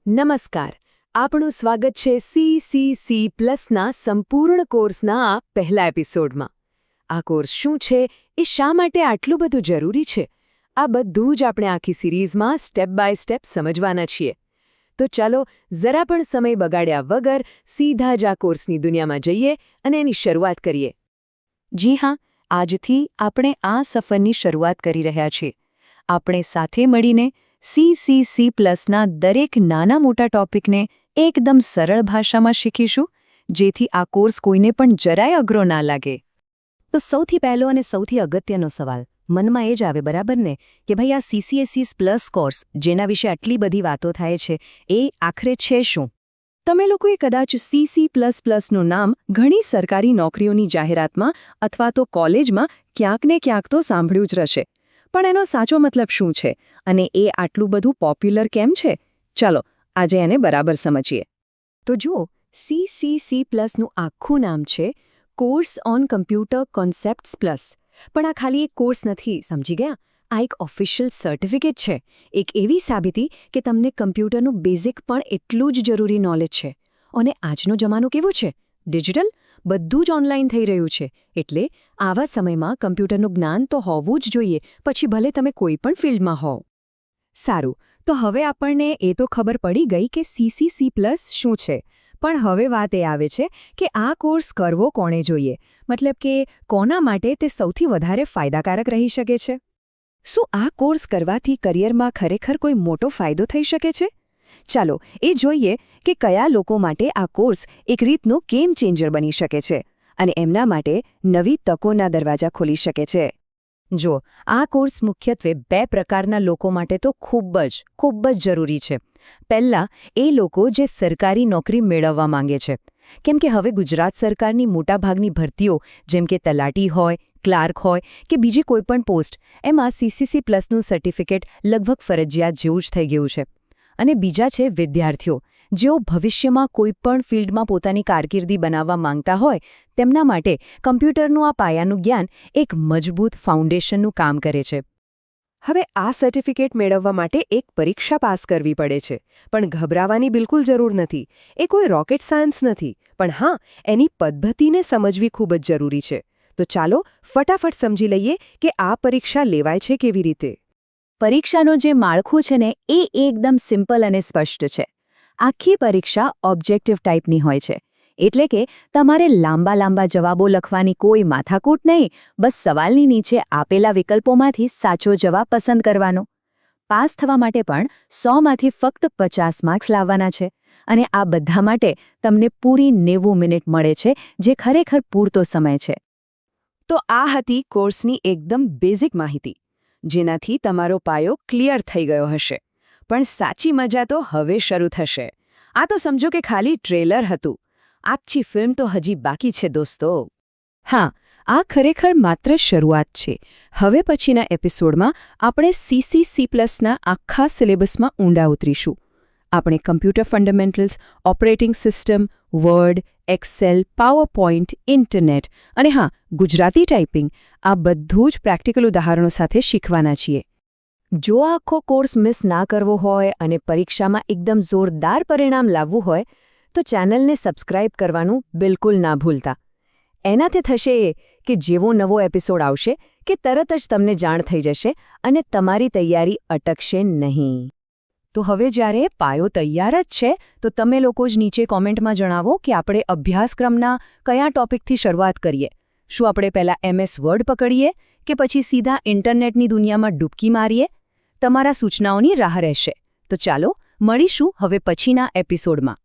નમસ્કાર. આપણું સ્વાગત છે CCC+ના સંપૂર્ણ કોર્સના આ પહેલા એપિસોડમાં. આ કોર્સ શું છે, એ શા માટે આટલું બધું જરૂરી છે, આ બધું જ આપણે આખી સિરીઝમાં સ્ટેપ બાય સ્ટેપ સમજવાના છીએ. તો ચાલો જરા પણ સમય બગાડ્યા વગર સીધા જ આ કોર્સની દુનિયામાં જઈએ અને એની શરૂઆત કરીએ. જી હા, આજથી આપણે આ સફરની શરૂઆત કરી રહ્યા છીએ. આપણે સાથે મળીને CCC+ના દરેક નાના મોટા ટોપિકને એકદમ સરળ ભાષામાં શીખીશું, જેથી આ કોર્સ કોઈને પણ જરાય અઘરો ના લાગે. તો સૌથી પહેલો અને સૌથી અગત્યનો સવાલ મનમાં એ જ આવે, બરાબર ને, કે ભાઈ આ CCC+ કોર્સ જેના વિશે આટલી બધી વાતો થાય છે, એ આખરે છે શું? તમે લોકોએ કદાચ CC++નું નામ ઘણી સરકારી નોકરીઓની જાહેરાતમાં અથવા તો કોલેજમાં ક્યાંક ને ક્યાંક તો સાંભળ્યું જ રહેશે. પણ એનો સાચો મતલબ શું છે અને એ આટલું બધું પોપ્યુલર કેમ છે? ચાલો આજે એને બરાબર સમજીએ. તો જુઓ, CCC+નું આખું નામ છે course on computer concepts plus. પણ આ ખાલી એક કોર્સ નથી, સમજી ગયા? આ એક ઓફિશિયલ સર્ટિફિકેટ છે, એક એવી સાબિતી કે તમને કમ્પ્યુટરનું બેઝિક પણ એટલું જ જરૂરી નોલેજ છે. અને આજનો જમાનો કેવો છે? ડિજિટલ, બધું જ ઓનલાઈન થઈ રહ્યું છે. એટલે આવા સમયમાં કમ્પ્યુટરનું જ્ઞાન તો હોવું જ જોઈએ, પછી ભલે તમે કોઈ પણ ફિલ્ડમાં હોવ. સારું, તો હવે આપણને એ તો ખબર પડી ગઈ કે CCC+ શું છે. પણ હવે વાત એ આવે છે કે આ કોર્સ કરવો કોણે જોઈએ, મતલબ કે કોના માટે તે સૌથી વધારે ફાયદાકારક રહી શકે છે? શું આ કોર્સ કરવાથી કરિયરમાં ખરેખર કોઈ મોટો ફાયદો થઈ શકે છે? ચાલો એ જોઈએ કે કયા લોકો માટે આ કોર્સ એક રીતનો ગેમ ચેન્જર બની શકે છે અને એમના માટે નવી તકોના દરવાજા ખોલી શકે છે. જો, આ કોર્સ મુખ્યત્વે બે પ્રકારના લોકો માટે તો ખૂબ જ જરૂરી છે. પહેલાં એ લોકો જે સરકારી નોકરી મેળવવા માંગે છે, કેમ કે હવે ગુજરાત સરકારની મોટાભાગની ભરતીઓ જેમ કે તલાટી હોય, ક્લાર્ક હોય કે બીજી કોઈપણ પોસ્ટ, એમાં CCC+નું સર્ટિફિકેટ લગભગ ફરજિયાત જેવું જ થઈ ગયું છે. અને બીજા છે વિદ્યાર્થીઓ, જેઓ ભવિષ્યમાં કોઈપણ ફિલ્ડમાં પોતાની કારકિર્દી બનાવવા માંગતા હોય, તેમના માટે કમ્પ્યુટરનું આ પાયાનું જ્ઞાન એક મજબૂત ફાઉન્ડેશનનું કામ કરે છે. હવે આ સર્ટિફિકેટ મેળવવા માટે એક પરીક્ષા પાસ કરવી પડે છે, પણ ગભરાવાની બિલકુલ જરૂર નથી. એ કોઈ રોકેટ સાયન્સ નથી, પણ હા, એની પદ્ધતિને સમજવી ખૂબ જ જરૂરી છે. તો ચાલો ફટાફટ સમજી લઈએ કે આ પરીક્ષા લેવાય છે કેવી રીતે. પરીક્ષાનું જે માળખું છે ને, એ એકદમ સિમ્પલ અને સ્પષ્ટ છે. આખી પરીક્ષા ઓબ્જેક્ટિવ ટાઈપની હોય છે, એટલે કે તમારે લાંબા જવાબો લખવાની કોઈ માથાકૂટ નહીં, બસ સવાલની નીચે આપેલા વિકલ્પોમાંથી સાચો જવાબ પસંદ કરવાનો. પાસ થવા માટે પણ 100માંથી ફક્ત 50 માર્ક્સ લાવવાના છે, અને આ બધા માટે તમને પૂરી 90 મિનિટ મળે છે, જે ખરેખર પૂરતો સમય છે. તો આ હતી કોર્સની એકદમ બેઝિક માહિતી, જેનાથી તમારો પાયો ક્લિયર થઈ ગયો હશે. પણ સાચી મજા તો હવે શરૂ થશે. આ તો સમજો કે ખાલી ટ્રેલર હતું. આછી ફિલ્મ તો હજી બાકી છે દોસ્તો. હા, આ ખરેખર માત્ર શરૂઆત છે. હવે પછીના એપિસોડમાં આપણે CCC+ના આખા સિલેબસમાં ઊંડા ઉતરીશું. આપણે computer fundamentals, operating system, Word, Excel, PowerPoint, internet અને હા, ગુજરાતી ટાઈપિંગ, આ બધું જ પ્રેક્ટિકલ ઉદાહરણો સાથે શીખવાના છીએ. જો આખો કોર્સ મિસ ના કરવો હોય અને પરીક્ષામાં એકદમ જોરદાર પરિણામ લાવવું હોય, તો ચેનલને સબસ્ક્રાઇબ કરવાનું બિલકુલ ના ભૂલતા. એનાથી થશે એ કે જેવો નવો એપિસોડ આવશે કે તરત જ તમને જાણ થઈ જશે અને તમારી તૈયારી અટકશે નહીં. તો હવે જ્યારે પાયો તૈયાર જ છે, તો તમે લોકો જ નીચે કોમેન્ટમાં જણાવો કે આપણે અભ્યાસક્રમના કયા ટોપિકથી શરૂઆત કરીએ. શું આપણે પહેલાં MS વર્ડ પકડીએ કે પછી સીધા ઇન્ટરનેટની દુનિયામાં ડૂબકી મારીએ? તમારા સૂચનાઓની રાહ રહેશે. તો ચાલો મળીશું હવે પછીના એપિસોડમાં.